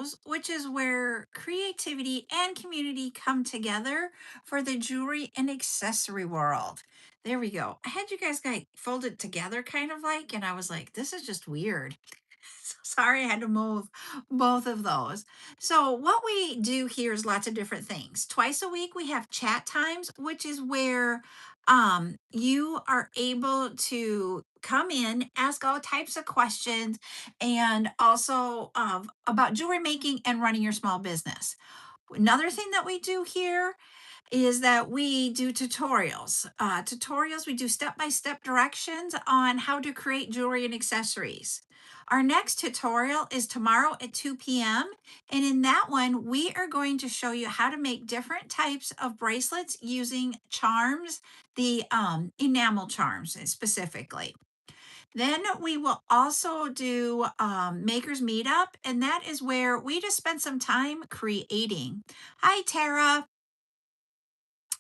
CarolJo's, which is where creativity and community come together for the jewelry and accessory world. There we go. I had you guys folded together kind of like, and I was like, this is just weird. So sorry I had to move both of those. So, what we do here is lots of different things. Twice a week, we have chat times, which is where you are able to come in, ask all types of questions, and also about jewelry making and running your small business. Another thing that we do here is that we do tutorials. We do step by step directions on how to create jewelry and accessories. Our next tutorial is tomorrow at 2 p.m. And in that one, we are going to show you how to make different types of bracelets using charms, the enamel charms specifically. Then we will also do Makers Meetup, and that is where we just spend some time creating. Hi, Tara.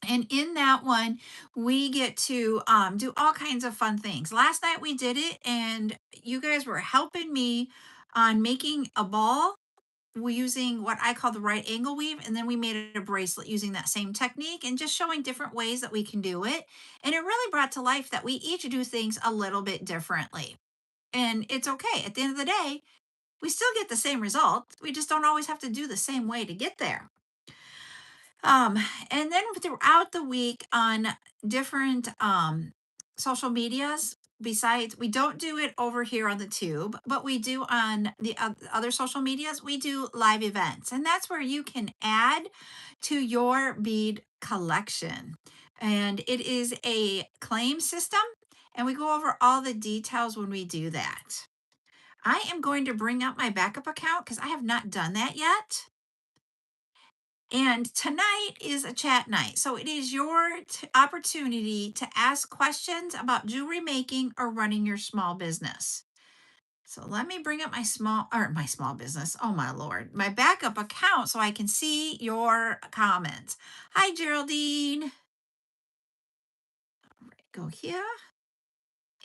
And in that one, we get to do all kinds of fun things. Last night we did it, and you guys were helping me on making a ball using what I call the right angle weave. And then we made it a bracelet using that same technique and just showing different ways that we can do it. And it really brought to life that we each do things a little bit differently. And it's okay. At the end of the day, we still get the same result. We just don't always have to do the same way to get there. Um, and then throughout the week on different social medias, besides, we don't do it over here on the tube, but we do on the other social medias, we do live events. And that's where you can add to your bead collection. And it is a claim system, and we go over all the details when we do that. I am going to bring up my backup account because I have not done that yet. And tonight is a chat night. So it is your opportunity to ask questions about jewelry making or running your small business. So let me bring up my small business. Oh my Lord, my backup account so I can see your comments. Hi, Geraldine. All right, go here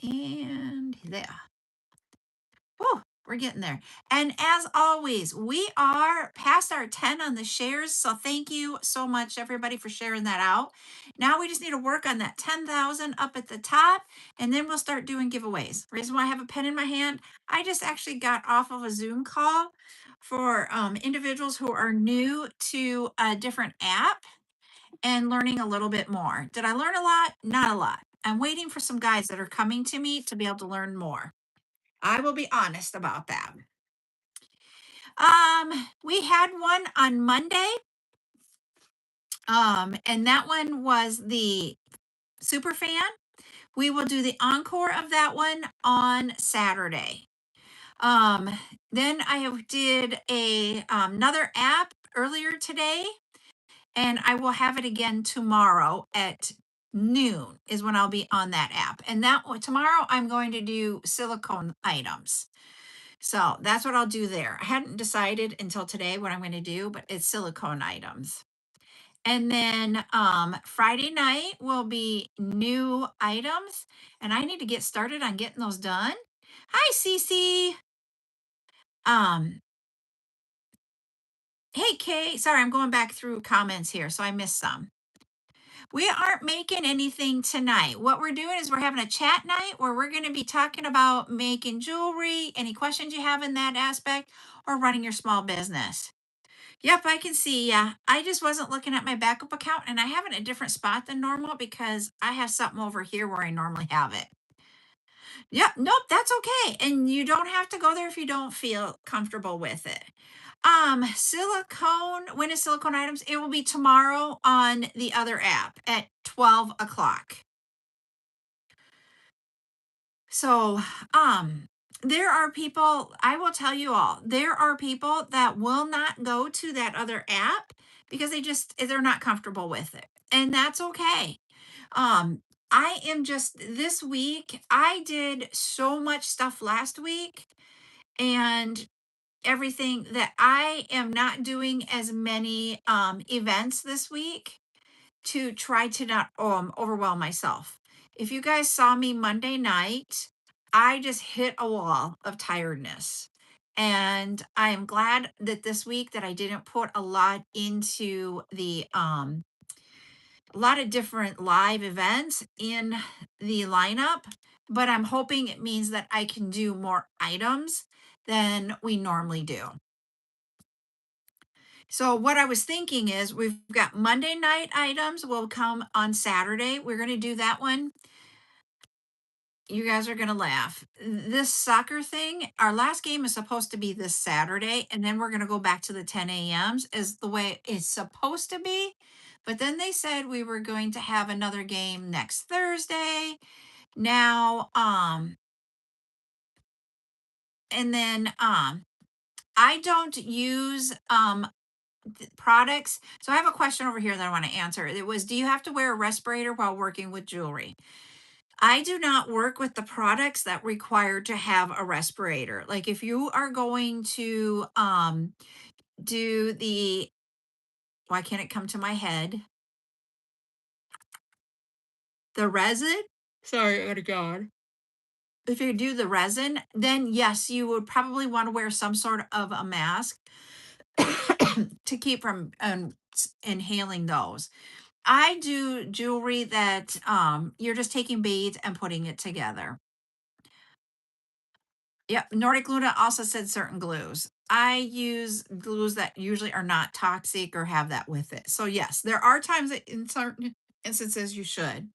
and there. Whew, we're getting there. And as always, we are past our 10 on the shares. So thank you so much, everybody, for sharing that out. Now we just need to work on that 10,000 up at the top, and then we'll start doing giveaways. Reason why I have a pen in my hand, I just actually got off of a Zoom call for individuals who are new to a different app and learning a little bit more. Did I learn a lot? Not a lot. I'm waiting for some guys that are coming to me to be able to learn more. I will be honest about that. We had one on Monday. And that one was the super fan. We will do the encore of that one on Saturday. Then did another app earlier today, and I will have it again tomorrow at noon is when I'll be on that app. And tomorrow I'm going to do silicone items. So that's what I'll do there. I hadn't decided until today what I'm going to do, but it's silicone items. And then Friday night will be new items, and I need to get started on getting those done. Hi, Cece. Um, hey, Kay. Sorry, I'm going back through comments here, so I missed some. We aren't making anything tonight. What we're doing is we're having a chat night where we're going to be talking about making jewelry, any questions you have in that aspect, or running your small business. Yep, I can see. Yeah, I just wasn't looking at my backup account, and I have it in a different spot than normal because I have something over here where I normally have it. Yep, nope, that's okay. And you don't have to go there if you don't feel comfortable with it. Silicone, when is silicone items? It will be tomorrow on the other app at 12 o'clock. So, there are people, I will tell you all, there are people that will not go to that other app because they're not comfortable with it. And that's okay. Um, I am just this week, I did so much stuff last week and everything that I am not doing as many events this week to try to not overwhelm myself. If you guys saw me Monday night, I just hit a wall of tiredness. And I am glad that this week that I didn't put a lot into the a lot of different live events in the lineup, but I'm hoping it means that I can do more items than we normally do. So what I was thinking is we've got Monday night items will come on Saturday. We're going to do that one. You guys are going to laugh. This soccer thing, our last game is supposed to be this Saturday, and then we're going to go back to the 10 a.m.s is the way it's supposed to be. But then they said we were going to have another game next Thursday. Now, and then I don't use products. So I have a question over here that I want to answer. It was, do you have to wear a respirator while working with jewelry? I do not work with the products that require to have a respirator. Like if you are going to do the, why can't it come to my head? The resin? Sorry, oh God. If you do the resin, then yes, you would probably want to wear some sort of a mask to keep from inhaling those. I do jewelry that you're just taking beads and putting it together. Yep, Nordic Luna also said certain glues. I use glues that usually are not toxic or have that with it. So yes, there are times that in certain instances you should.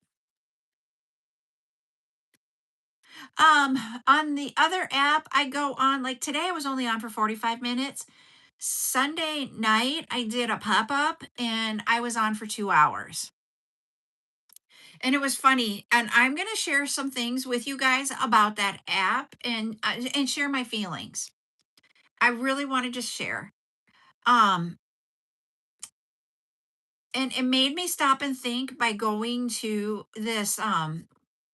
Um, on the other app, I go on like today I was only on for 45 minutes. Sunday night, I did a pop-up and I was on for 2 hours. And it was funny. And I'm going to share some things with you guys about that app and share my feelings. I really want to just share. Um, and it made me stop and think by going to this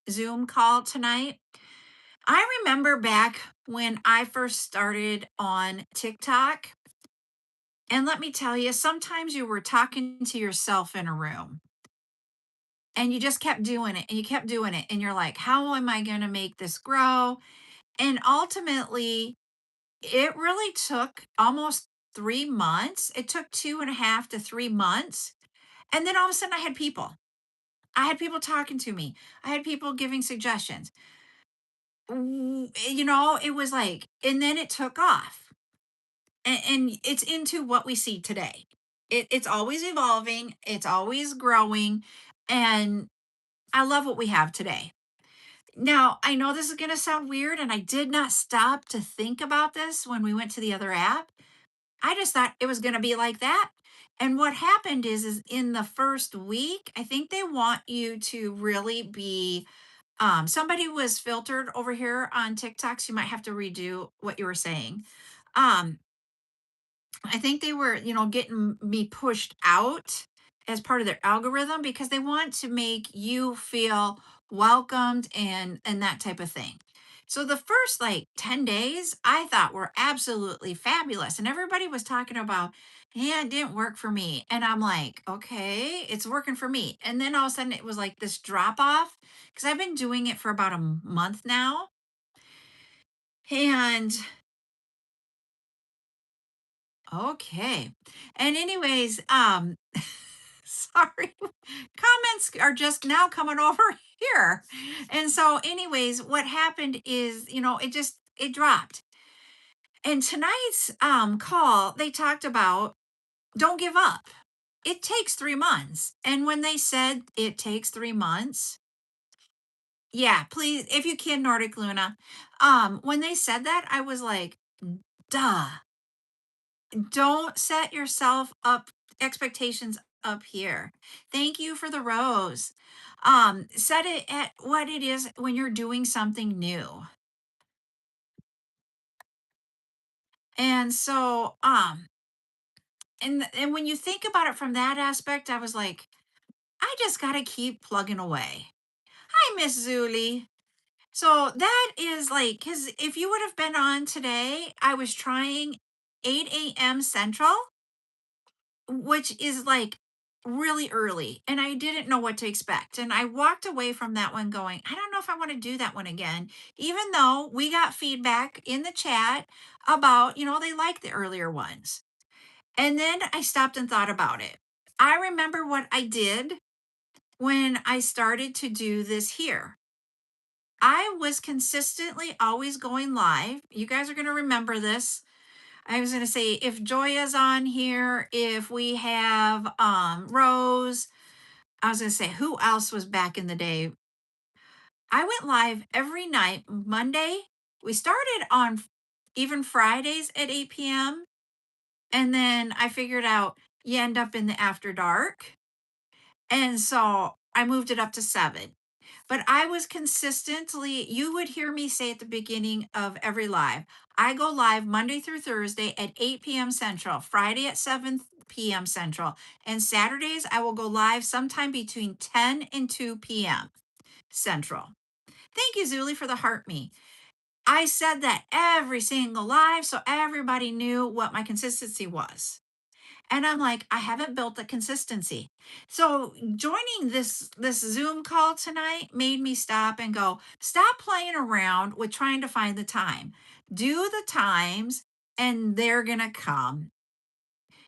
Zoom call tonight. I remember back when I first started on TikTok, and let me tell you, sometimes you were talking to yourself in a room and you just kept doing it and you kept doing it. And you're like, how am I going to make this grow? And ultimately, it really took almost 3 months. It took 2.5 to 3 months. And then all of a sudden, I had people. I had people talking to me. I had people giving suggestions. It was like, and then it took off. And it's into what we see today. It's always evolving, it's always growing. And I love what we have today. Now, I know this is going to sound weird, and I did not stop to think about this when we went to the other app. I just thought it was going to be like that. And what happened is in the first week, I think they want you to really be somebody was filtered over here on TikTok, so you might have to redo what you were saying. Um, I think they were, getting me pushed out as part of their algorithm because they want to make you feel welcomed and that type of thing. So the first like 10 days I thought were absolutely fabulous and everybody was talking about, yeah, it didn't work for me. And I'm like, okay, it's working for me. And then all of a sudden it was like this drop off because I've been doing it for about a month now. And okay. And anyways, sorry. Comments are just now coming over here. And so anyways, what happened is, it dropped. And tonight's call, they talked about don't give up. It takes 3 months. And when they said it takes 3 months, yeah, please if you can Nordic Luna. When they said that, I was like, duh. Don't set yourself up expectations up here. Thank you for the rose. Set it at what it is when you're doing something new. And so, and when you think about it from that aspect, I was like, I just gotta keep plugging away. Hi, Miss Zuli. So that is like, because if you would have been on today, I was trying 8 a.m. Central, which is like really early and I didn't know what to expect. And I walked away from that one going, I don't know if I want to do that one again, even though we got feedback in the chat about, they like the earlier ones. And then I stopped and thought about it. I remember what I did when I started to do this here. I was consistently always going live. You guys are going to remember this. I was going to say if Joya's on here, if we have Rose, I was going to say who else was back in the day. I went live every night Monday. We started on even Fridays at 8 p.m. And then I figured out you end up in the after dark. And so I moved it up to 7. But I was consistently, you would hear me say at the beginning of every live, I go live Monday through Thursday at 8 p.m. Central, Friday at 7 p.m. Central, and Saturdays I will go live sometime between 10 and 2 p.m. Central. Thank you, Zuli, for the heart me. I said that every single live so everybody knew what my consistency was. And I'm like, I haven't built the consistency. So joining this Zoom call tonight made me stop and go, stop playing around with trying to find the time. Do the times and they're gonna come.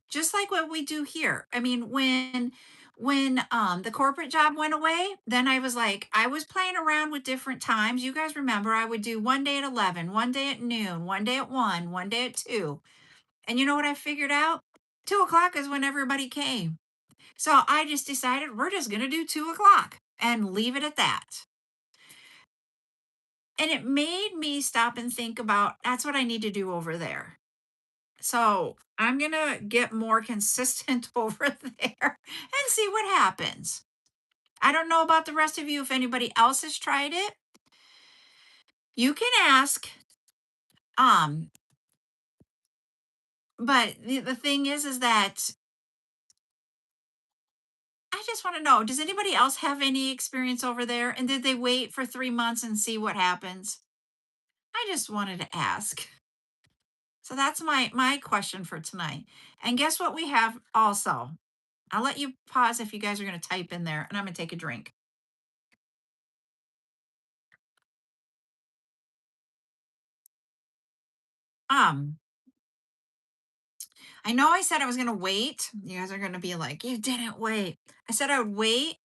Just like what we do here. I mean, when the corporate job went away, then I was like, I was playing around with different times. You guys remember I would do one day at 11, one day at noon, one day at 1, one day at 2. And you know what I figured out? 2 o'clock is when everybody came. So I just decided we're just going to do 2 o'clock and leave it at that. And it made me stop and think about that's what I need to do over there. So I'm going to get more consistent over there and see what happens. I don't know about the rest of you. If anybody else has tried it, you can ask. Um, but the thing is that I just want to know, does anybody else have any experience over there? And did they wait for 3 months and see what happens? I just wanted to ask. So that's my question for tonight. And guess what we have also? I'll let you pause if you guys are going to type in there and I'm going to take a drink. Um, I know I said I was going to wait. You guys are going to be like, you didn't wait. I said I would wait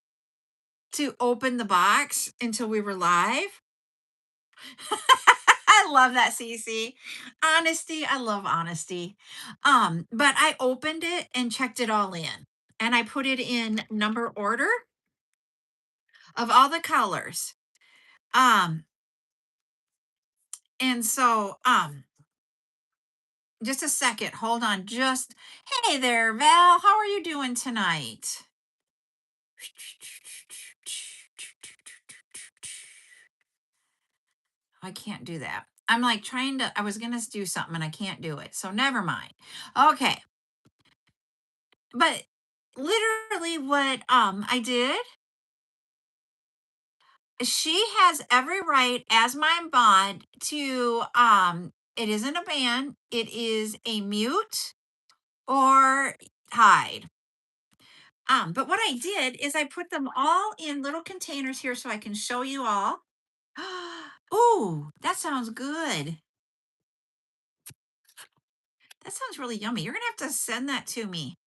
to open the box until we were live. I love that, Cece. Honesty, I love honesty. But I opened it and checked it all in. And I put it in number order of all the colors. Um, and so just a second. Hold on. Just hey there, Val. How are you doing tonight? I can't do that. I'm like trying to, I was gonna do something and I can't do it. So never mind. Okay. But literally what I did, she has every right as my mod to it isn't a ban, it is a mute or hide. But what I did is I put them all in little containers here so I can show you all. Ooh, that sounds good. That sounds really yummy. You're gonna have to send that to me.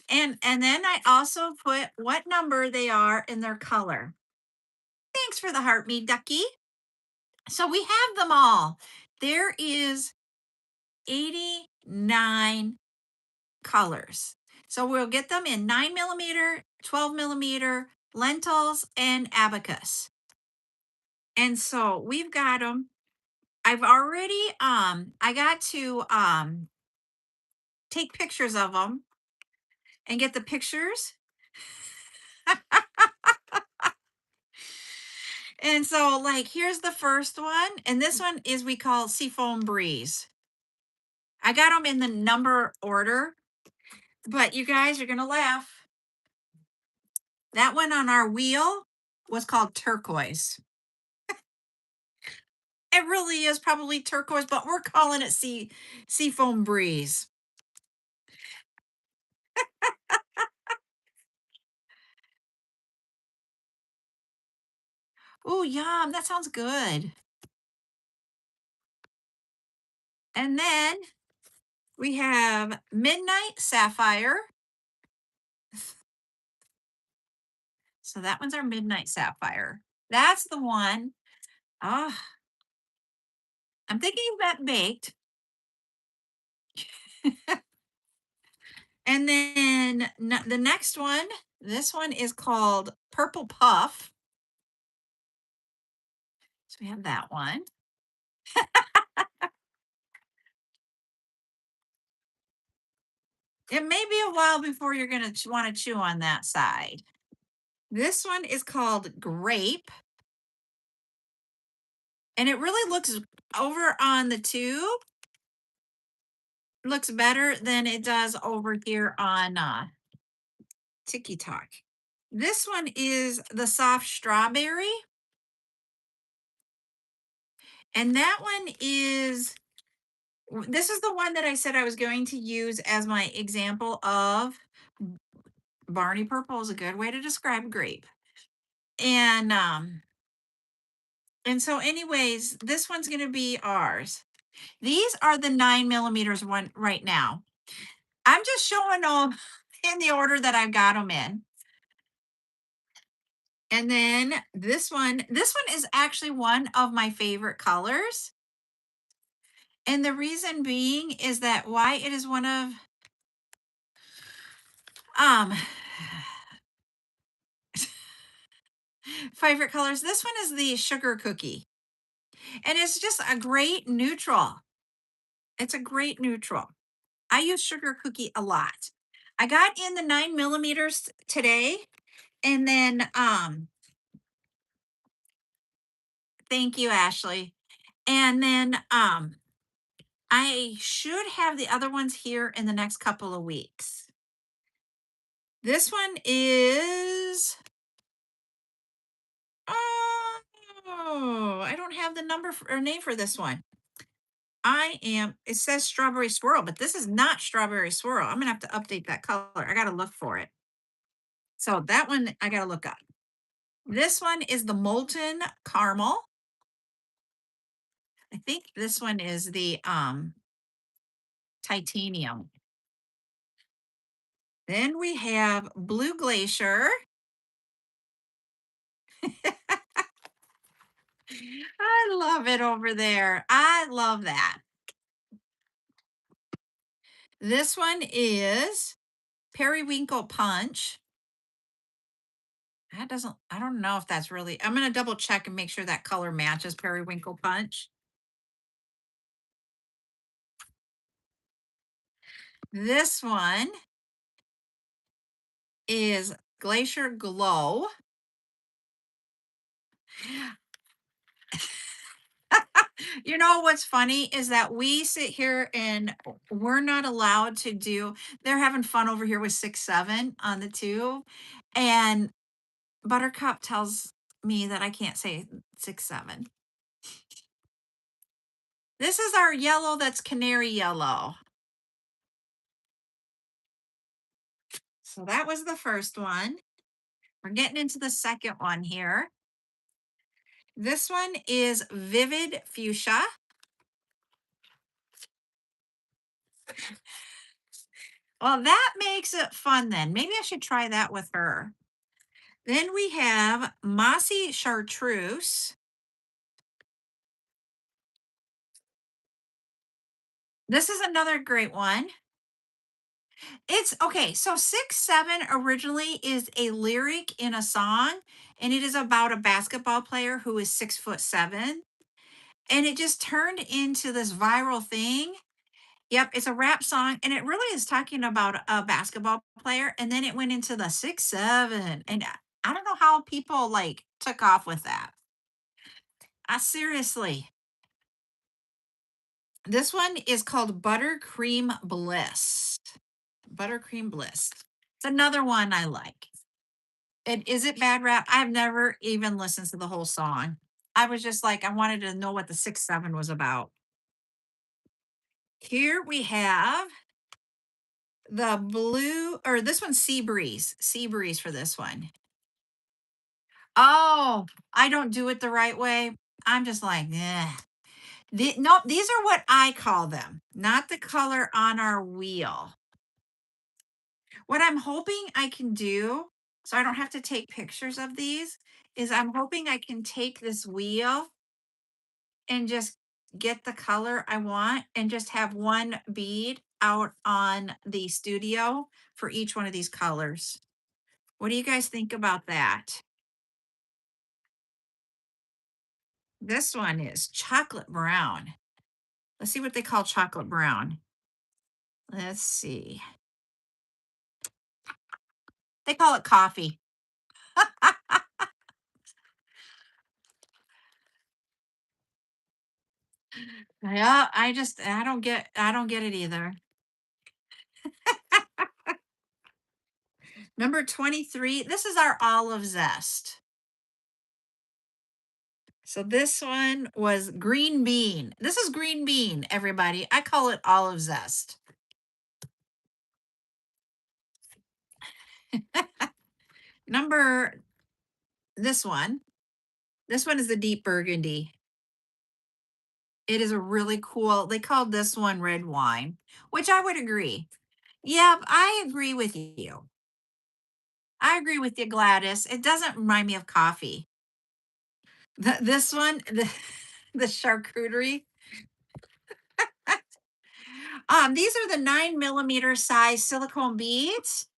And then I also put what number they are in their color. Thanks for the heart, me ducky. So we have them all. There is 89 colors. So we'll get them in 9 millimeter, 12 millimeter, lentils, and abacus. And so we've got them. I've already I got to take pictures of them and get the pictures. And so like here's the first one, and this one is we call Seafoam Breeze. I got them in the number order, but you guys are gonna laugh. That one on our wheel was called turquoise. It really is probably turquoise, but we're calling it Seafoam Breeze. Oh, yum. That sounds good. And then we have Midnight Sapphire. So that one's our Midnight Sapphire. That's the one. Oh, I'm thinking of that baked. And then the next one, this one is called Purple Puff. So we have that one. It may be a while before you're going to want to chew on that side. This one is called Grape. And it really looks over on the tube, looks better than it does over here on TikTok. This one is the soft strawberry. And that one is, this is the one that I said I was going to use as my example of Barney purple is a good way to describe grape. And so anyways, this one's going to be ours. These are the 9 millimeters one right now. I'm just showing them in the order that I've got them in. And then this one is actually one of my favorite colors. And the reason being is that why it is one of um favorite colors. This one is the sugar cookie. And it's just a great neutral. It's a great neutral. I use sugar cookie a lot. I got in the 9 millimeters today. And then thank you, Ashley. And then I should have the other ones here in the next couple of weeks. This one is, oh, I don't have the number or name for this one. It says strawberry swirl, but this is not strawberry swirl. I'm gonna have to update that color. I gotta look for it. So that one I gotta look up. This one is the molten caramel. I think this one is the titanium. Then we have blue glacier. I love it over there. I love that. This one is periwinkle punch. I don't know if that's really, I'm going to double check and make sure that color matches periwinkle punch. This one is glacier glow. You know what's funny is that we sit here and we're not allowed to do, they're having fun over here with 6-7 on the tube. And Buttercup tells me that I can't say 6-7. This is our yellow that's canary yellow. So that was the first one. We're getting into the second one here. This one is vivid fuchsia. Well, that makes it fun then. Maybe I should try that with her. Then we have mossy chartreuse. This is another great one. It's okay. So 6-7 originally is a lyric in a song, and it is about a basketball player who is 6'7". And it just turned into this viral thing. Yep, it's a rap song, and it really is talking about a basketball player. And then it went into the 6-7, and I don't know how people like took off with that. Seriously, this one is called Buttercream Bliss. Buttercream Bliss. It's another one I like. And is it bad rap? I've never even listened to the whole song. I was just like, I wanted to know what the 6-7 was about. Here we have the blue, or this one's Sea Breeze. Sea Breeze for this one. Oh, I don't do it the right way. I'm just like, eh. No, these are what I call them, not the color on our wheel. What I'm hoping I can do, so I don't have to take pictures of these, is I'm hoping I can take this wheel and just get the color I want and just have one bead out on the studio for each one of these colors. What do you guys think about that? This one is chocolate brown. Let's see what they call chocolate brown. Let's see. They call it coffee. Yeah, I don't get it either. Number 23, this is our olive zest. So this one was green bean. This is green bean, everybody. I call it olive zest. Number this one. This one is the deep burgundy. It is a really cool. They called this one red wine, which I would agree. Yeah, I agree with you. I agree with you, Gladys. It doesn't remind me of coffee. This one, the charcuterie. These are the 9 millimeter size silicone beads.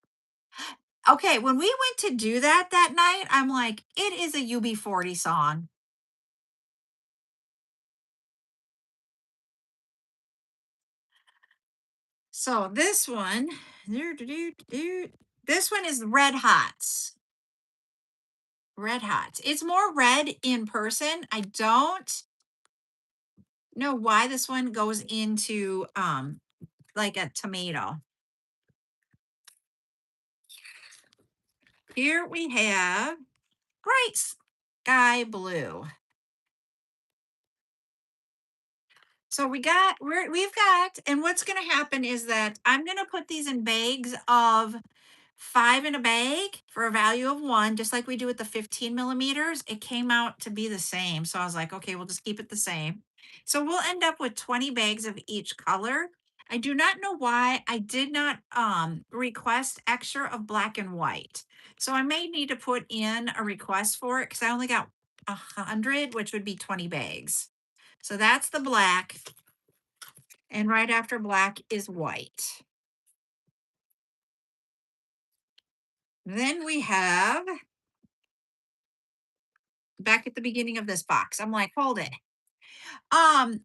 Okay, when we went to do that night, I'm like, it is a UB40 song. So this one, this one is red hots. Red hots. It's more red in person. I don't know why this one goes into like a tomato. Here we have bright sky blue. So we've got, and what's going to happen is that I'm going to put these in bags of 5 in a bag for a value of 1, just like we do with the 15 millimeters. It came out to be the same. So I was like, okay, we'll just keep it the same. So we'll end up with 20 bags of each color. I do not know why I did not request extra of black and white. So I may need to put in a request for it because I only got 100, which would be 20 bags. So that's the black. And right after black is white. Then we have back at the beginning of this box. I'm like, hold it.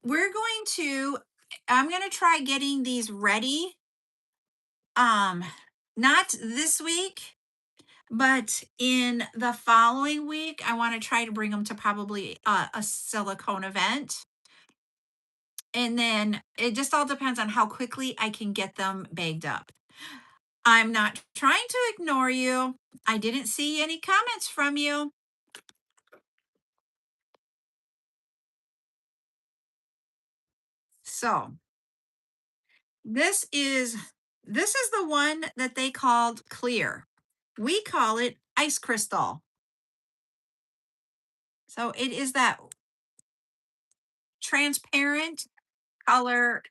We're going to, I'm going to try getting these ready. Um, Not this week, but in the following week, I want to try to bring them to probably a silicone event. And then it just all depends on how quickly I can get them bagged up. I'm not trying to ignore you. I didn't see any comments from you. So this is the one that they called clear. We call it ice crystal. So it is that transparent color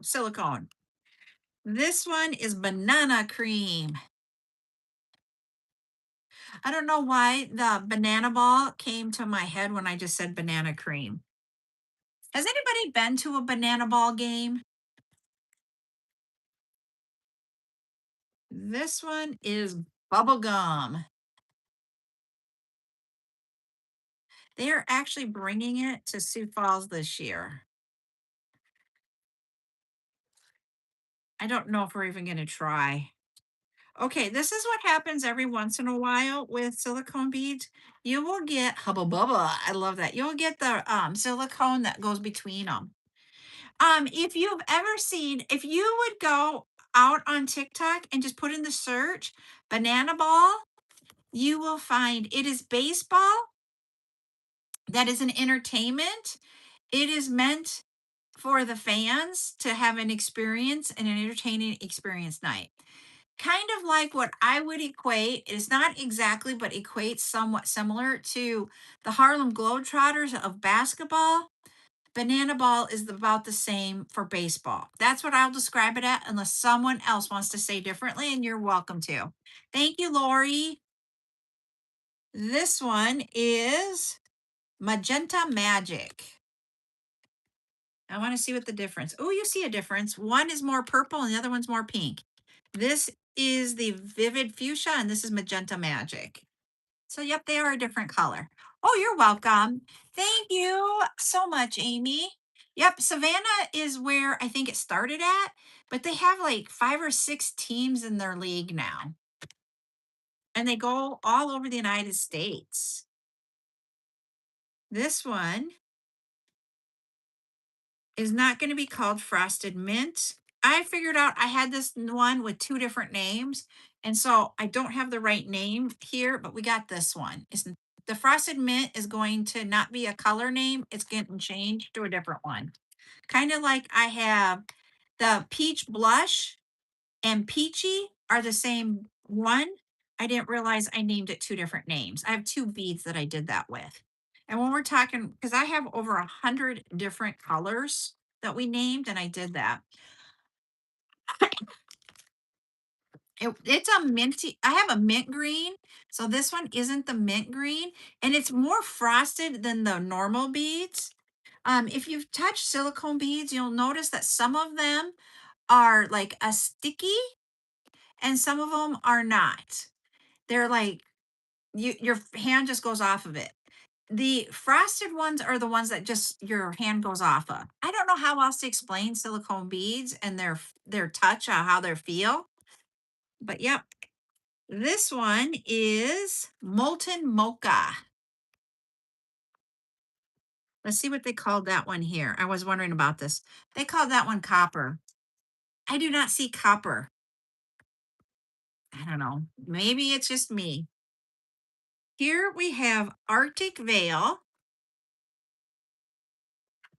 silicone. This one is banana cream. I don't know why the banana ball came to my head when I just said banana cream. Has anybody been to a banana ball game? This one is bubble gum. They are actually bringing it to Sioux Falls this year. I don't know if we're even going to try. Okay, this is what happens every once in a while with silicone beads. You will get hubba bubba. I love that. You'll get the silicone that goes between them. If you've ever seen, if you would go out on TikTok and just put in the search banana ball, you will find it is baseball. That is an entertainment. It is meant for the fans to have an experience and an entertaining experience night. kind of like what I would equate. It's not exactly, but equates somewhat similar to the Harlem Globetrotters of basketball. Banana ball is about the same for baseball. That's what I'll describe it at, unless someone else wants to say differently, and you're welcome to. Thank you, Lori. This one is Magenta Magic. I want to see what the difference. Oh, you see a difference. One is more purple and the other one's more pink. This is the Vivid Fuchsia and this is Magenta Magic. So, yep, they are a different color. Oh, you're welcome. Thank you so much, Amy. Yep, Savannah is where I think it started at, but they have like 5 or 6 teams in their league now, and they go all over the United States. This one is not going to be called Frosted Mint. I figured out I had this one with 2 different names. And so I don't have the right name here, but we got this one. The Frosted Mint is going to not be a color name, it's getting changed to a different one. Kind of like I have the Peach Blush and Peachy are the same one. I didn't realize I named it 2 different names. I have 2 beads that I did that with. And when we're talking, because I have over 100 different colors that we named, and I did that. It's a minty, I have a mint green. So this one isn't the mint green, and it's more frosted than the normal beads. If you've touched silicone beads, you'll notice that some of them are like a sticky and some of them are not. They're like your hand just goes off of it. The frosted ones are the ones that just your hand goes off of. I don't know how else to explain silicone beads and their touch, how they feel. But yep, this one is Molten Mocha. Let's see what they called that one here. I was wondering about this. They called that one Copper. I do not see copper. I don't know. Maybe it's just me. Here we have Arctic Veil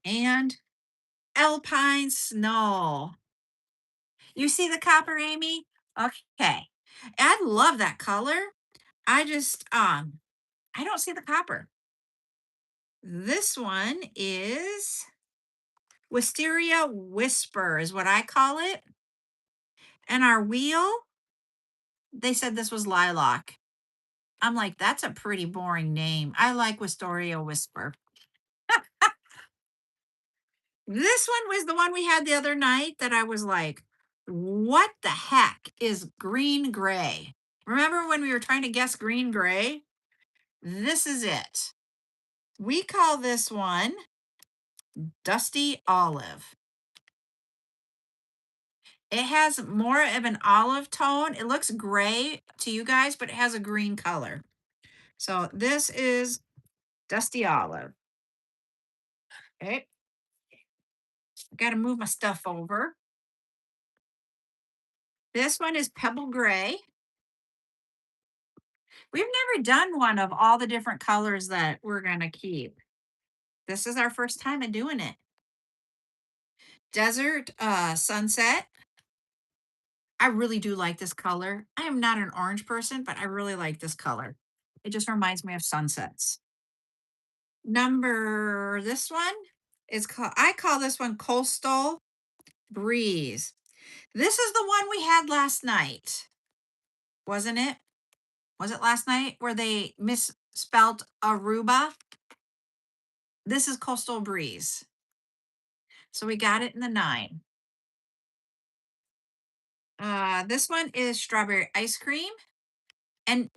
and Alpine Snow. You see the copper, Amy? Okay. I love that color. I just I don't see the copper. This one is Wisteria Whisper is what I call it. And our wheel, they said this was lilac. I'm like, that's a pretty boring name. I like Wisteria Whisper. This one was the one we had the other night that I was like, what the heck is green gray? Remember when we were trying to guess green gray? This is it. We call this one Dusty Olive. It has more of an olive tone. It looks gray to you guys, but it has a green color. So this is Dusty Olive. Okay. Got to move my stuff over. This one is Pebble Gray. We've never done one of all the different colors that we're going to keep. This is our first time of doing it. Desert Sunset. I really do like this color. I am not an orange person, but I really like this color. It just reminds me of sunsets. This one is called, I call this one Coastal Breeze. This is the one we had last night, wasn't it? Was it last night where they misspelled Aruba? This is Coastal Breeze. So we got it in the 9. This one is Strawberry Ice Cream. And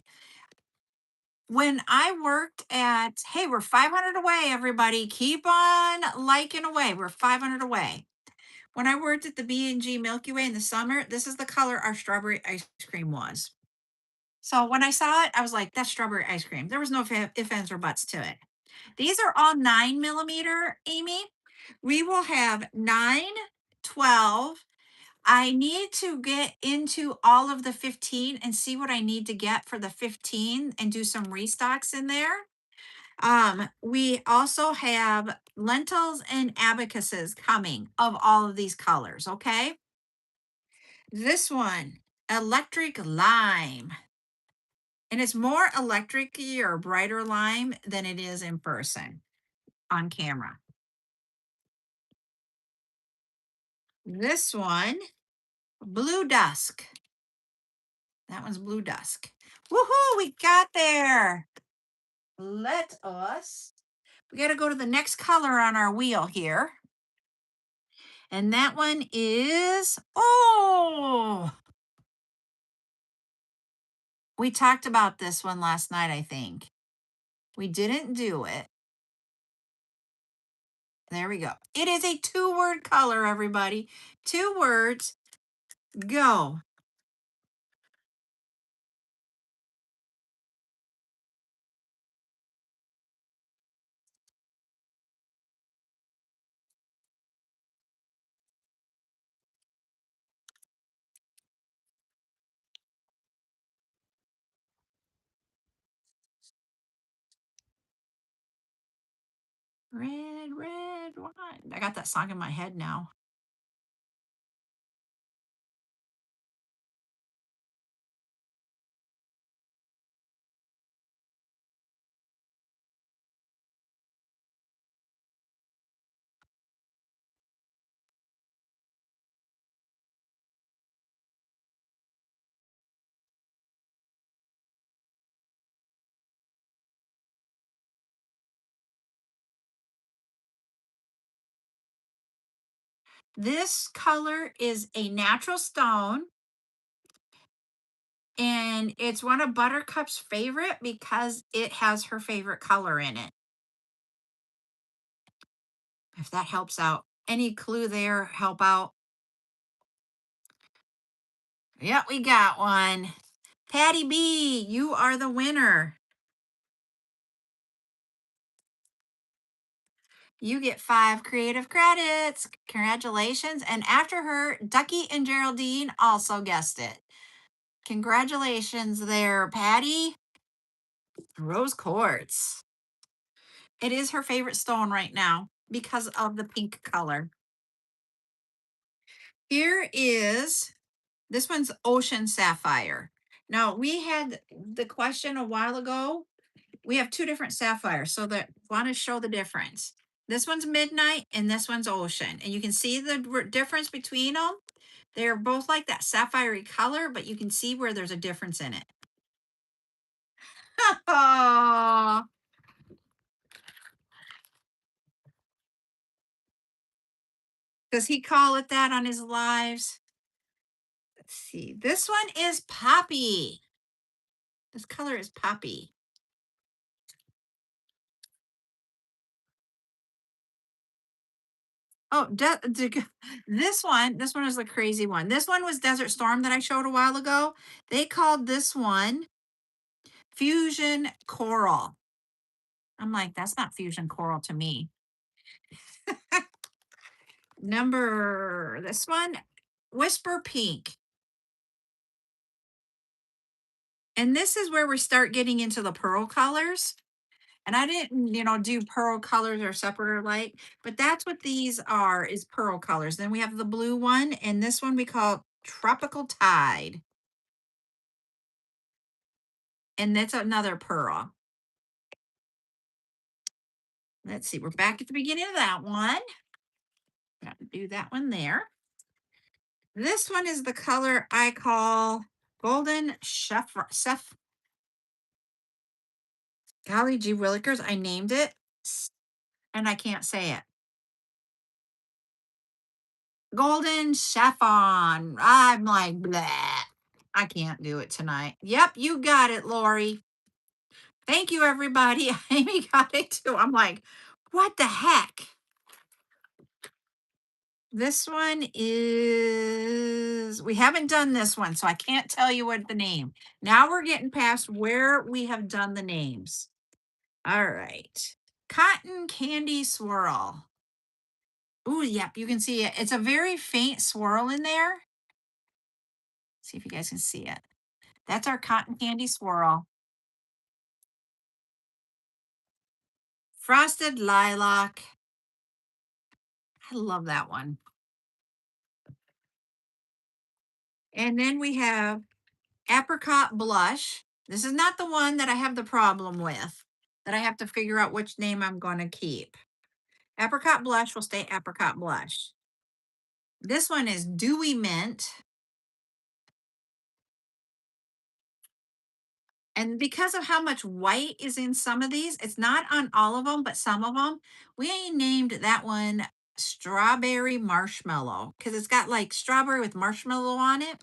when I worked at, hey, we're 500 away, everybody. Keep on liking away. We're 500 away. When I worked at the B&G Milky Way in the summer, this is the color our strawberry ice cream was. So when I saw it, I was like, that's strawberry ice cream. There was no ifs, ands, or buts to it. These are all 9 millimeter, Amy. We will have 9, 12. I need to get into all of the 15 and see what I need to get for the 15 and do some restocks in there. We also have lentils and abacuses coming of all of these colors. Okay. This one electric lime. And it's more electric or brighter lime than it is in person on camera. This one, blue dusk. That one's blue dusk. Woohoo, we got there. We got to go to the next color on our wheel here. And that one is, oh, we talked about this one last night, I think. We didn't do it. There we go. It is a 2-word color, everybody. 2 words. Go. Red, red wine. I got that song in my head now. This color is a natural stone, and it's one of Buttercup's favorite because it has her favorite color in it. If that helps out. Any clue there help out? Yeah, we got one. Patty B, you are the winner. You get 5 creative credits. Congratulations. And after her, Ducky and Geraldine also guessed it. Congratulations there, Patty. Rose quartz. It is her favorite stone right now because of the pink color. Here is, this one's ocean sapphire. Now, we had the question a while ago. We have 2 different sapphires, so that want to show the difference. This one's midnight and this one's ocean. And you can see the difference between them. They're both like that sapphire color, but you can see where there's a difference in it. Oh, does he call it that on his lives? Let's see. This one is poppy. This color is poppy. Oh, this one is the crazy one. This one was Desert Storm that I showed a while ago. They called this one Fusion Coral. I'm like, that's not fusion coral to me. This one, Whisper Pink. And this is where we start getting into the pearl colors. And I didn't, do pearl colors or separate or light, but that's what these are, is pearl colors. Then we have the blue one, and this one we call Tropical Tide. And that's another pearl. Let's see, we're back at the beginning of that one. Got to do that one there. This one is the color I call Golden Chef. Golly gee willikers, I named it and I can't say it. Golden Chiffon. I'm like, blah. I can't do it tonight. Yep, you got it, Lori. Thank you, everybody. Amy got it too. I'm like, what the heck? This one is, we haven't done this one, so I can't tell you what the name. Now we're getting past where we have done the names. All right. Cotton candy swirl. Ooh, yep, you can see it. It's a very faint swirl in there. See if you guys can see it. That's our cotton candy swirl. Frosted lilac. I love that one. And then we have apricot blush. This is not the one that I have the problem with, that I have to figure out which name I'm going to keep. Apricot blush will stay apricot blush. This one is dewy mint. And because of how much white is in some of these, it's not on all of them, but some of them, we named that one strawberry marshmallow because it's got like strawberry with marshmallow on it.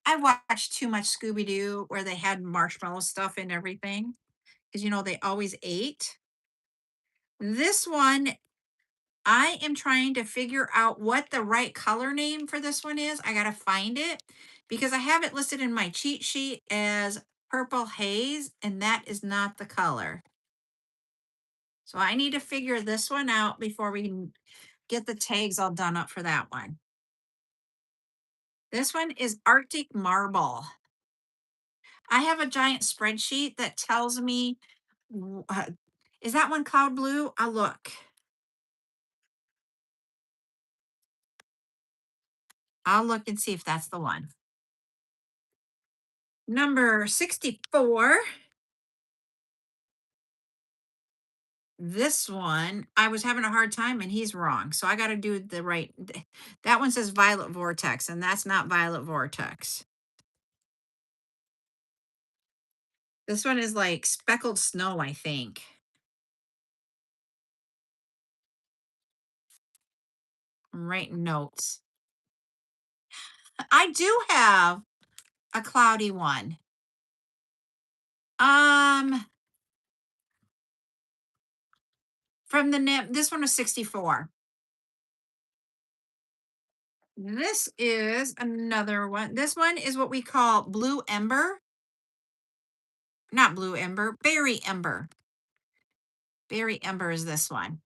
I watched too much Scooby Doo where they had marshmallow stuff in everything because, they always ate. This one, I am trying to figure out what the right color name for this one is. I got to find it because I have it listed in my cheat sheet as purple haze, and that is not the color. So I need to figure this one out before we can get the tags all done up for that one. This one is Arctic Marble. I have a giant spreadsheet that tells me, uh, is that one cloud blue? I'll look. I'll look and see if that's the one. Number 64. This one, I was having a hard time and he's wrong. So I got to do the right. That one says Violet Vortex, and that's not Violet Vortex. This one is like speckled snow, I think. I'm writing notes. I do have a cloudy one. Um, from the net, this one was 64. This is another one. This one is what we call blue ember. Not blue ember, berry ember. Berry ember is this one.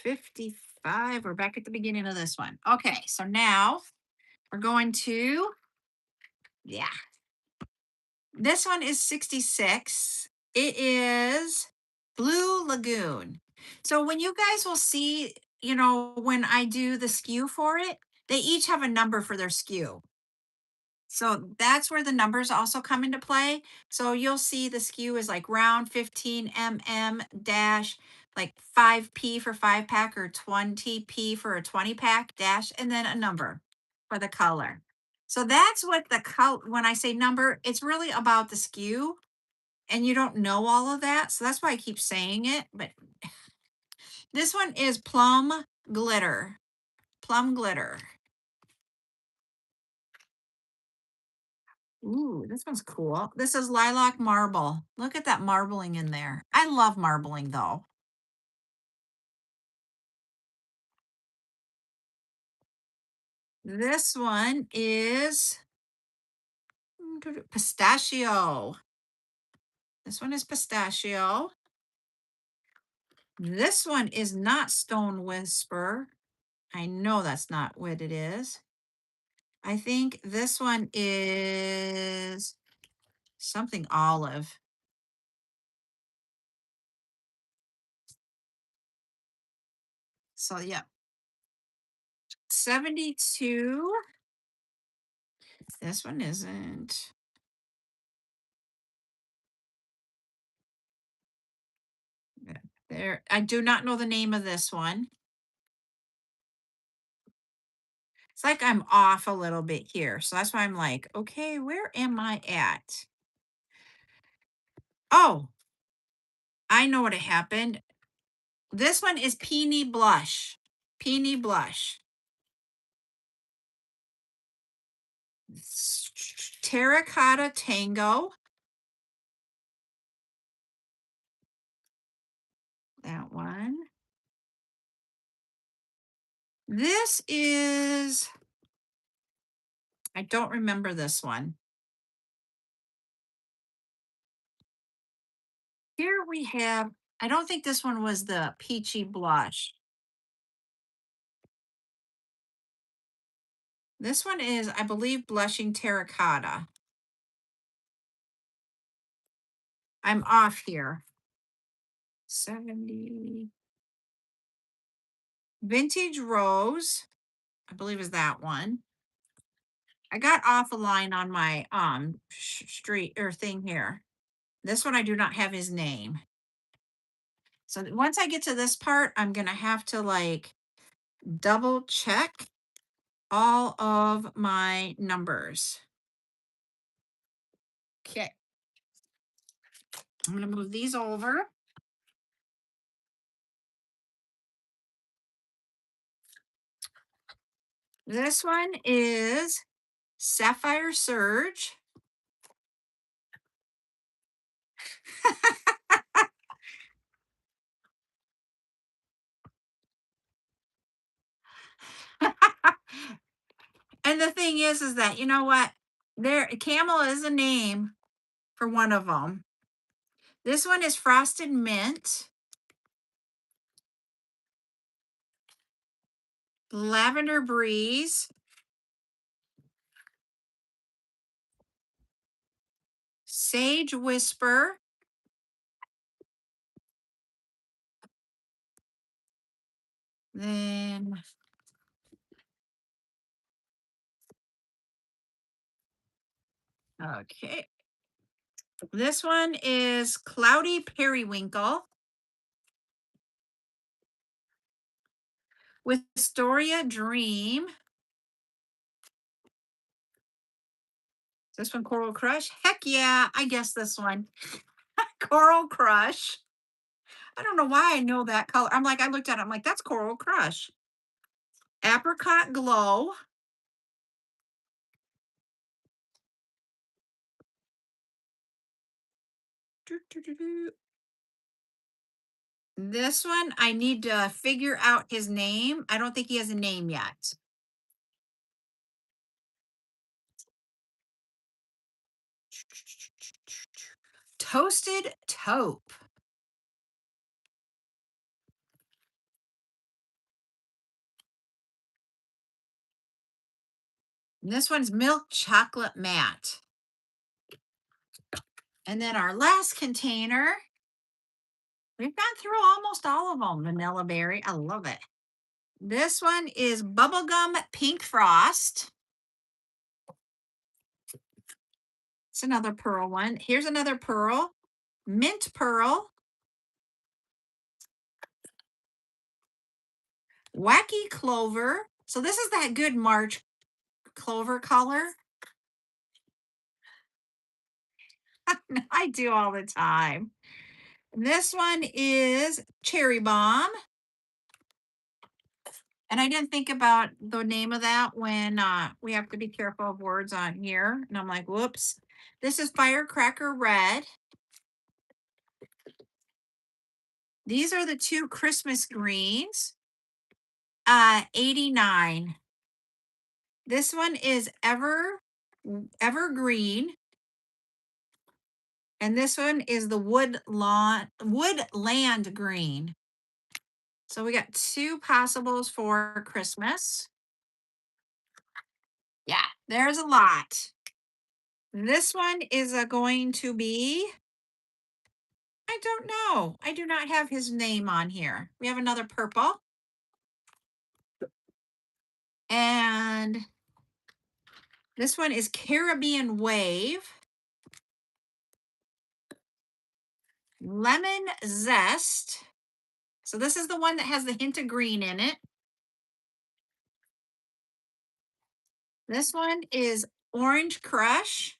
55. We're back at the beginning of this one. Okay, so now we're going to, yeah, this one is 66. It is Blue Lagoon. So when you guys will see, when I do the SKU for it, they each have a number for their SKU. So that's where the numbers also come into play. So you'll see the SKU is like round 15 mm dash like 5p for 5 pack or 20p for a 20 pack dash and then a number for the color. So that's what the color, when I say number, it's really about the SKU and you don't know all of that. So that's why I keep saying it. But this one is plum glitter. Plum glitter. Ooh, this one's cool. This is lilac marble. Look at that marbling in there. I love marbling though. This one is pistachio. This one is pistachio. This one is not Stone Whisper. I know that's not what it is. I think this one is something olive. So yeah, 72. This one isn't. There, I do not know the name of this one. It's like I'm off a little bit here. So that's why I'm like, okay, where am I at? Oh, I know what happened. This one is Peony Blush. Peony Blush. Terracotta Tango. That one. This is, I don't remember this one. Here we have, I don't think this one was the Peachy Blush. This one is, I believe, Blushing Terracotta. I'm off here. 70. Vintage Rose, I believe is that one. I got off a line on my street or thing here. This one I do not have his name. So once I get to this part, I'm gonna have to like double check all of my numbers. Okay, I'm gonna move these over. This one is Sapphire Surge. And the thing is that you know what? There, camel is a name for one of them. This one is Frosted Mint, Lavender Breeze, Sage Whisper, then okay. This one is Cloudy Periwinkle, Wisteria Dream. This one Coral Crush. Heck yeah, I guess this one. Coral Crush. I don't know why I know that color. I'm like, I looked at it, I'm like, that's Coral Crush. Apricot Glow. Doo, doo, doo, doo. This one, I need to figure out his name. I don't think he has a name yet. Toasted Taupe. And this one's Milk Chocolate Matte. And then our last container, we've gone through almost all of them. Vanilla Berry. I love it. This one is Bubblegum Pink Frost. It's another pearl one. Here's another pearl. Mint Pearl. Wacky Clover. So this is that good March clover color. I do all the time. This one is Cherry Bomb. And I didn't think about the name of that when we have to be careful of words on here. And I'm like, whoops. This is Firecracker Red. These are the two Christmas greens. 89. This one is Evergreen. And this one is the Woodland Green. So we got two possibles for Christmas. Yeah, there's a lot. This one is going to be, I don't know. I do not have his name on here. We have another purple. And this one is Caribbean Wave. Lemon Zest. So this is the one that has the hint of green in it. This one is Orange Crush.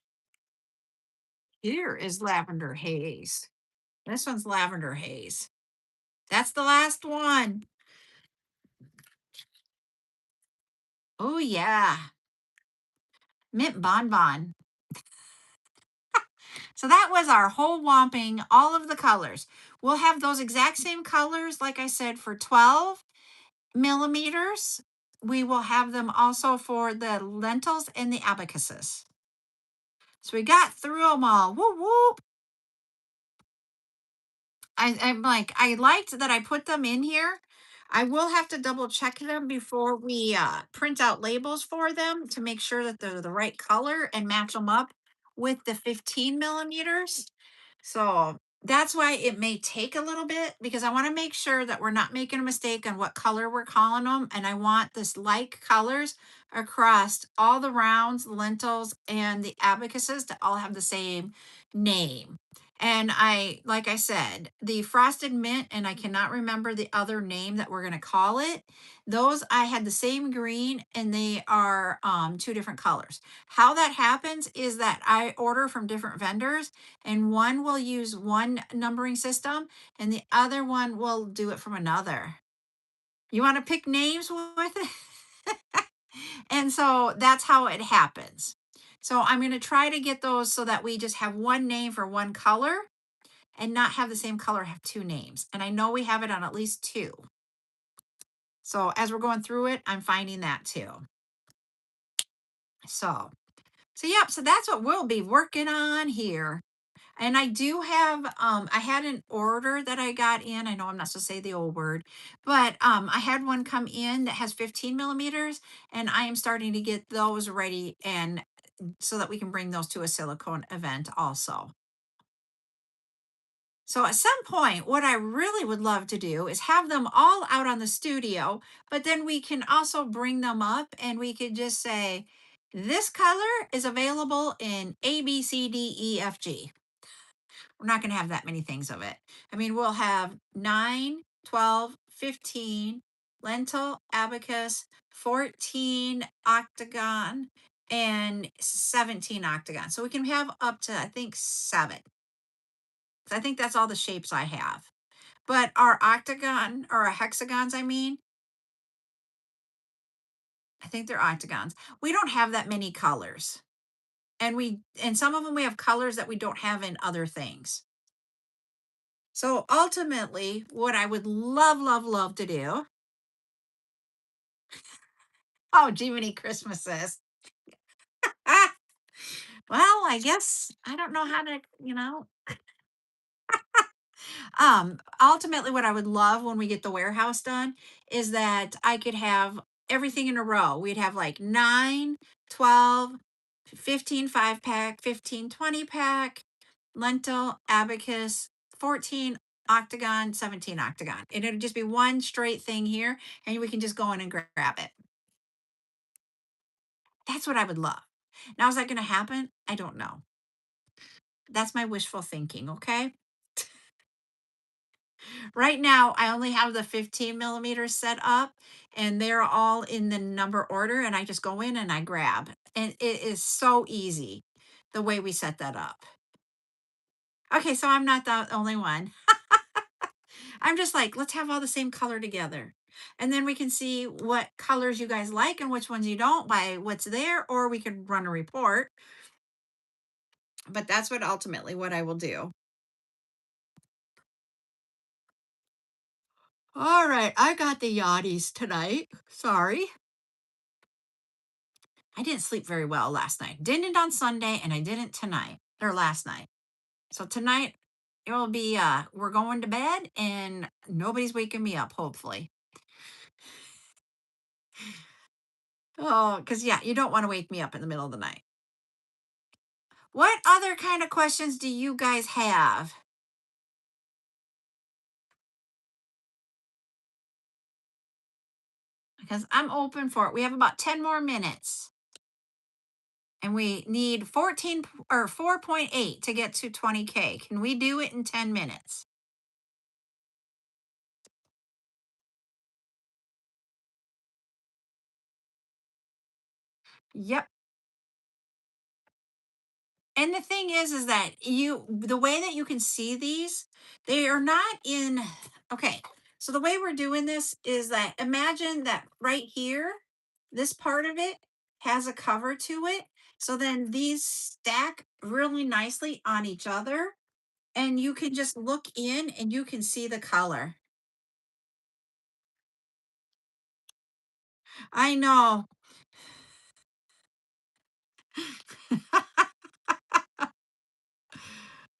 Here is Lavender Haze. This one's Lavender Haze. That's the last one. Oh, yeah. Mint Bonbon. So that was our whole Whomping, all of the colors. We'll have those exact same colors, like I said, for 12 millimeters. We will have them also for the lentils and the abacuses. So we got through them all. Whoop, whoop. I'm like, I liked that I put them in here. I will have to double check them before we print out labels for them to make sure that they're the right color and match them up with the 15 millimeters. So that's why it may take a little bit because I want to make sure that we're not making a mistake on what color we're calling them. And I want this like colors across all the rounds, lentils, and the abacuses to all have the same name. And like I said, the frosted mint, and I cannot remember the other name that we're going to call it. Those I had the same green and they are two different colors. How that happens is that I order from different vendors and one will use one numbering system and the other one will do it from another. You want to pick names with it? And so that's how it happens. So I'm going to try to get those so that we just have one name for one color and not have the same color have two names. And I know we have it on at least two. So as we're going through it, I'm finding that too. So yep, so that's what we'll be working on here. And I do have I had an order that I got in. I know I'm not supposed to say the old word, but I had one come in that has 15 millimeters, and I am starting to get those ready and so that we can bring those to a silicone event also. So at some point, what I really would love to do is have them all out on the studio, but then we can also bring them up and we could just say, this color is available in A, B, C, D, E, F, G. We're not going to have that many things of it. I mean, we'll have 9, 12, 15 lentil, abacus, 14 octagon, and 17 octagon. So we can have up to, I think, seven. I think that's all the shapes I have. But our octagon or our hexagons, I mean, I think they're octagons. We don't have that many colors. And some of them we have colors that we don't have in other things. So ultimately, what I would love, love, love to do. Oh, Jiminy Christmases. Ah, well, I guess I don't know how to. Ultimately, what I would love when we get the warehouse done is that I could have everything in a row. We'd have like 9, 12, 15 5 pack, 15 20 pack, lentil, abacus, 14 octagon, 17 octagon. And it'd just be one straight thing here, and we can just go in and grab it. That's what I would love. Now, is that going to happen? I don't know. That's my wishful thinking. Okay. Right now, I only have the 15 millimeters set up and they're all in the number order. And I just go in and I grab. And it is so easy the way we set that up. Okay. So I'm not the only one. I'm just like, let's have all the same color together. And then we can see what colors you guys like and which ones you don't by what's there, or we could run a report. But that's what ultimately what I will do. All right, I got the yachties tonight. Sorry. I didn't sleep very well last night. Didn't on Sunday and I didn't tonight or last night. So tonight it will be we're going to bed and nobody's waking me up, hopefully. Oh, cuz yeah, you don't want to wake me up in the middle of the night. What other kind of questions do you guys have? Because I'm open for it. We have about 10 more minutes. And we need 14 or 4.8 to get to 20K. Can we do it in 10 minutes? Yep. And the thing is that the way that you can see these, they are not in, okay. So the way we're doing this is that imagine that right here, this part of it has a cover to it. So then these stack really nicely on each other and you can just look in and you can see the color. I know.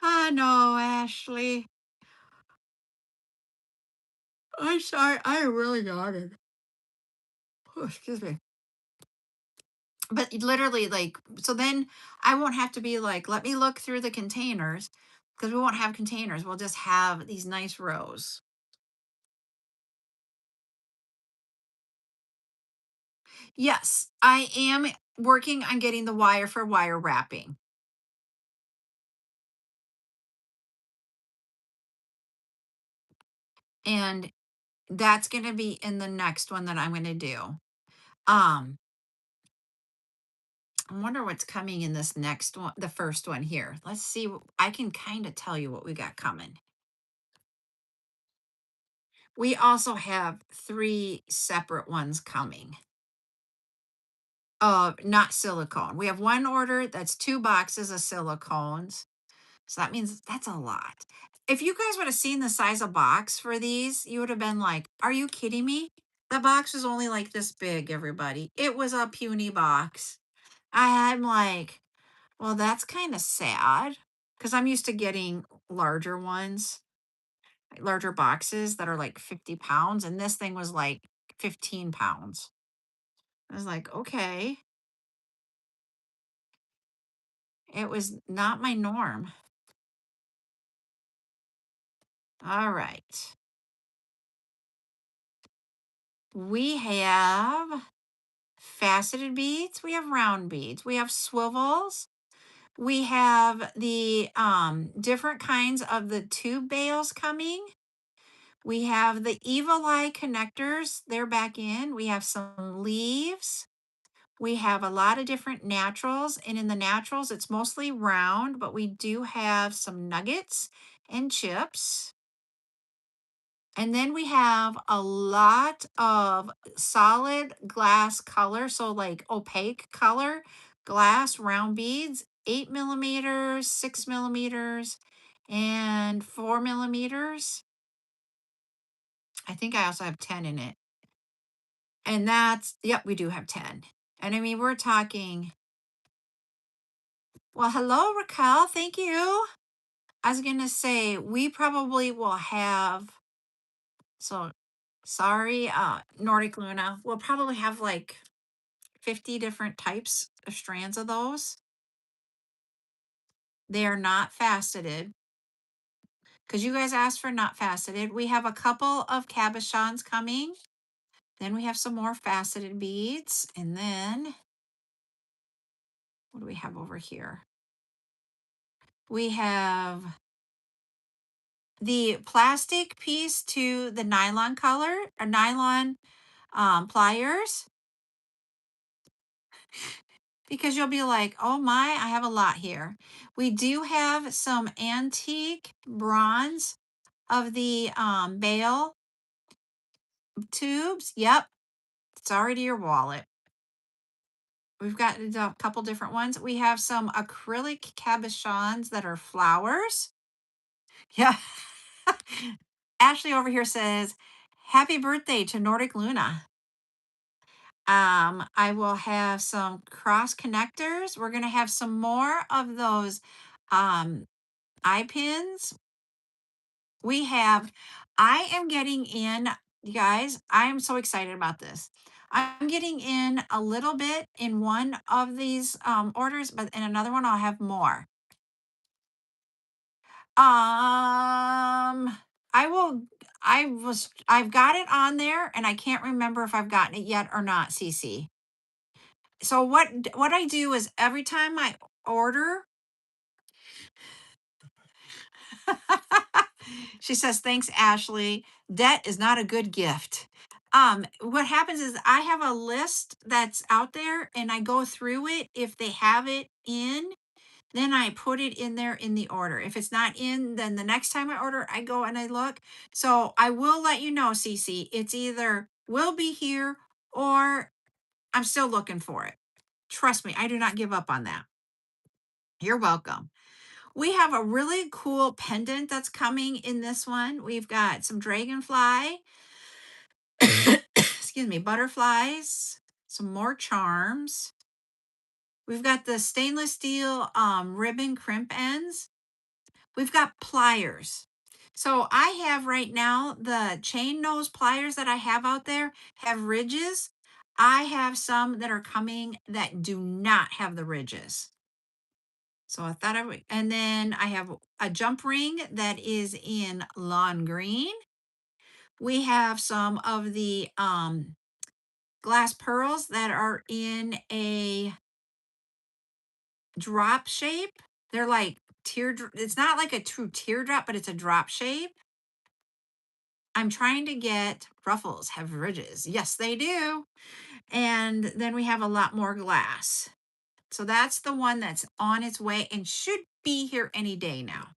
I know, Ashley. I'm sorry. I really got it. Oh, excuse me. But literally, like, so then I won't have to be like, let me look through the containers. because we won't have containers. We'll just have these nice rows. Yes, I am working on getting the wire for wire wrapping. And that's going to be in the next one that I'm going to do. Um, I wonder what's coming in this next one, the first one here. Let's see. I can kind of tell you what we got coming. We also have three separate ones coming. Not silicone. We have one order that's 2 boxes of silicones. So that means that's a lot. If you guys would have seen the size of box for these, you would have been like, are you kidding me? The box was only like this big, everybody. It was a puny box. I'm like, well, that's kind of sad because I'm used to getting larger ones, like larger boxes that are like 50 pounds. And this thing was like 15 pounds. I was like, okay, it was not my norm. All right. We have faceted beads, we have round beads, we have swivels, we have the different kinds of the tube bales coming. We have the evil eye connectors, they're back in. We have some leaves. We have a lot of different naturals, and in the naturals, it's mostly round, but we do have some nuggets and chips. And then we have a lot of solid glass color, so like opaque color, glass round beads, 8 millimeters, 6 millimeters, and 4 millimeters. I think I also have 10 in it. And that's, yep, we do have 10. And I mean, we're talking, well, hello, Raquel. Thank you. I was going to say, we probably will have, so sorry, Nordic Luna, we'll probably have like 50 different types of strands of those. They are not faceted because you guys asked for not faceted. We have a couple of cabochons coming. Then we have some more faceted beads. And then what do we have over here? We have the plastic piece to the nylon color, or nylon pliers, because you'll be like, oh my, I have a lot here. We do have some antique bronze of the bale tubes. Yep, it's already your wallet. We've got a couple different ones. We have some acrylic cabochons that are flowers. Yeah. Ashley over here says, happy birthday to Nordic Luna. I will have some cross connectors. We're going to have some more of those um, eye pins. We have, I am getting in, you guys, I am so excited about this. I'm getting in a little bit in one of these orders, but in another one, I'll have more. I will, I've got it on there and I can't remember if I've gotten it yet or not, Cece. So what I do is every time I order, she says, thanks, Ashley. Debt is not a good gift. What happens is I have a list that's out there and I go through it. If they have it in, then I put it in there in the order. If it's not in, then the next time I order, I go and I look. So I will let you know, Cece, it's either will be here or I'm still looking for it. Trust me, I do not give up on that. You're welcome. We have a really cool pendant that's coming in this one. We've got some dragonfly, excuse me, butterflies, some more charms. We've got the stainless steel ribbon crimp ends. We've got pliers. So I have right now the chain nose pliers that I have out there have ridges. I have some that are coming that do not have the ridges. So I thought I would, and then I have a jump ring that is in lawn green. We have some of the glass pearls that are in a drop shape. They're like it's not like a true teardrop, but it's a drop shape. I'm trying to get ruffles have ridges. Yes, they do. And then we have a lot more glass. So that's the one that's on its way and should be here any day now.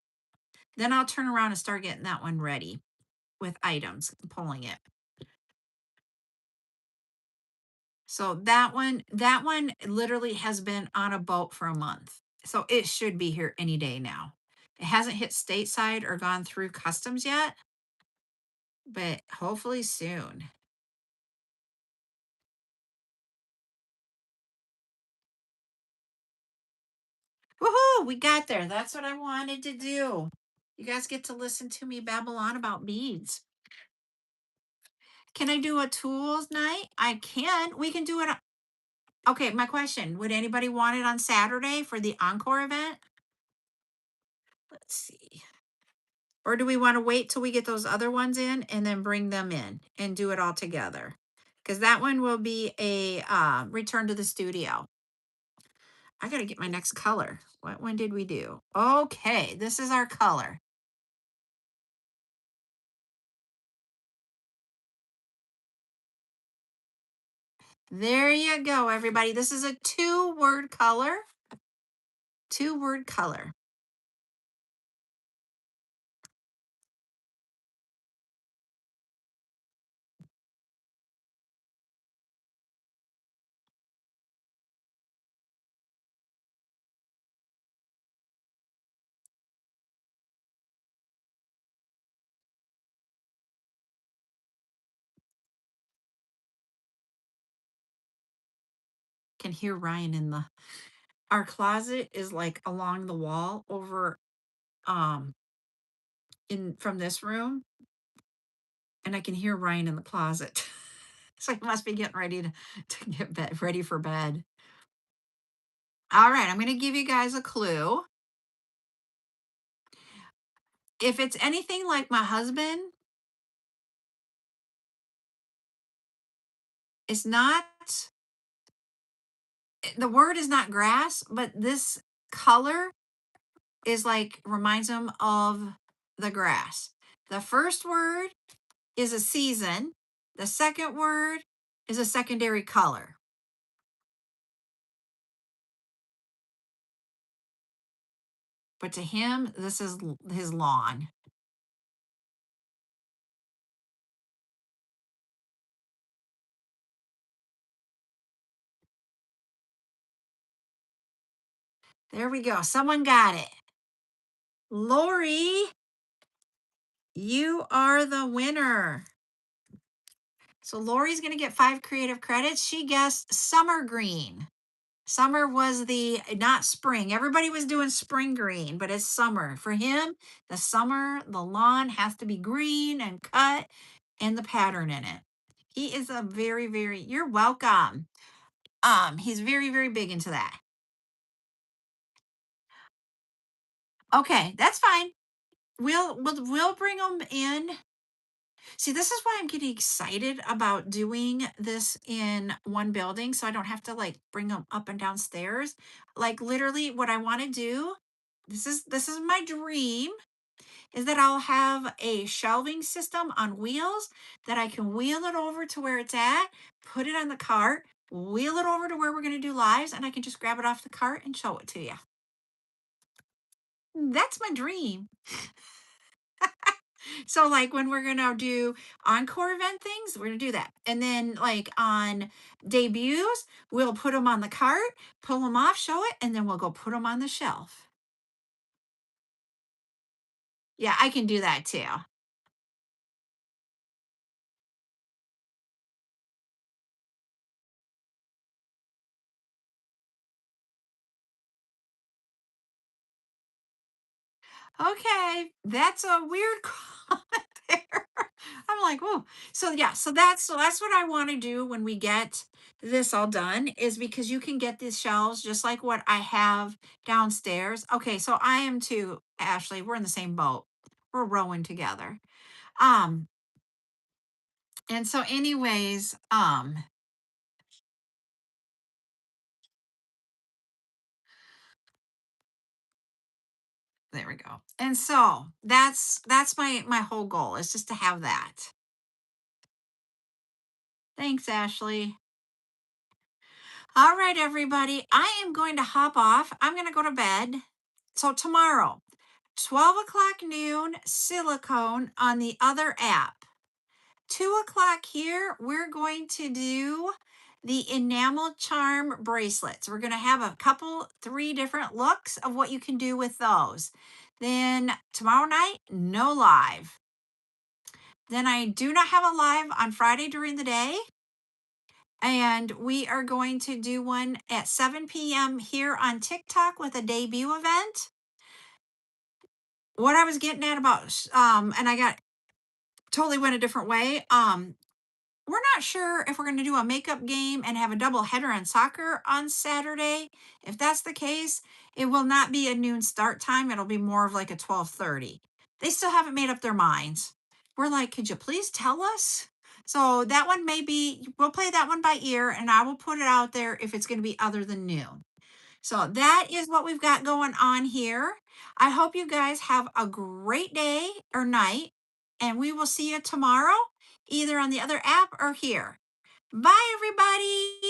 Then I'll turn around and start getting that one ready with items, pulling it. So that one literally has been on a boat for a month. So it should be here any day now. It hasn't hit stateside or gone through customs yet, but hopefully soon. Woohoo! We got there. That's what I wanted to do. You guys get to listen to me babble on about beads. Can I do a tools night? I can. We can do it. Okay, my question, would anybody want it on Saturday for the encore event? Let's see. Or do we want to wait till we get those other ones in and then bring them in and do it all together? Because that one will be a return to the studio. I got to get my next color. What one did we do? Okay, this is our color. There you go, everybody. This is a two-word color. Two-word color. Can hear Ryan in the our closet is like along the wall over um in from this room, and I can hear Ryan in the closet. So he must be getting ready to get ready for bed. All right, I'm going to give you guys a clue. If it's anything like my husband, it's not, the word is not grass, but this color is like, reminds him of the grass. The first word is a season, the second word is a secondary color. But to him, this is his lawn. There we go. Someone got it. Lori, you are the winner. So Lori's going to get 5 creative credits. She guessed summer green. Summer was the not spring. Everybody was doing spring green, but it's summer. For him, the summer, the lawn has to be green and cut and the pattern in it. He is a very, very, you're welcome. He's very, very big into that. Okay, that's fine. We'll bring them in. See, this is why I'm getting excited about doing this in one building so I don't have to like bring them up and down stairs. Like literally what I want to do, this is my dream, is that I'll have a shelving system on wheels that I can wheel it over to where it's at, put it on the cart, wheel it over to where we're going to do lives, and I can just grab it off the cart and show it to you. That's my dream. So like when we're gonna do encore event things, we're gonna do that. And then like on debuts, we'll put them on the cart, pull them off, show it, and then we'll go put them on the shelf. Yeah, I can do that too. Okay, that's a weird comment there. I'm like, oh, so that's what I want to do when we get this all done, is because you can get these shelves just like what I have downstairs. Okay, so I am too, Ashley. We're in the same boat. We're rowing together. Um, and so, anyways, there we go. And so that's my whole goal, is just to have that. Thanks, Ashley. All right, everybody. I am going to hop off. I'm going to go to bed. So tomorrow, 12 o'clock noon, silicone on the other app. 2 o'clock here, we're going to do the enamel charm bracelets. We're going to have a couple, three different looks of what you can do with those. Then tomorrow night, no live. Then I do not have a live on Friday during the day. And we are going to do one at 7 p.m. here on TikTok with a debut event. What I was getting at about, and I got totally went a different way. We're not sure if we're going to do a makeup game and have a double header on soccer on Saturday. If that's the case, it will not be a noon start time. It'll be more of like a 12:30. They still haven't made up their minds. We're like, could you please tell us? So that one may be, we'll play that one by ear, and I will put it out there if it's going to be other than noon. So that is what we've got going on here. I hope you guys have a great day or night, and we will see you tomorrow, either on the other app or here. Bye, everybody.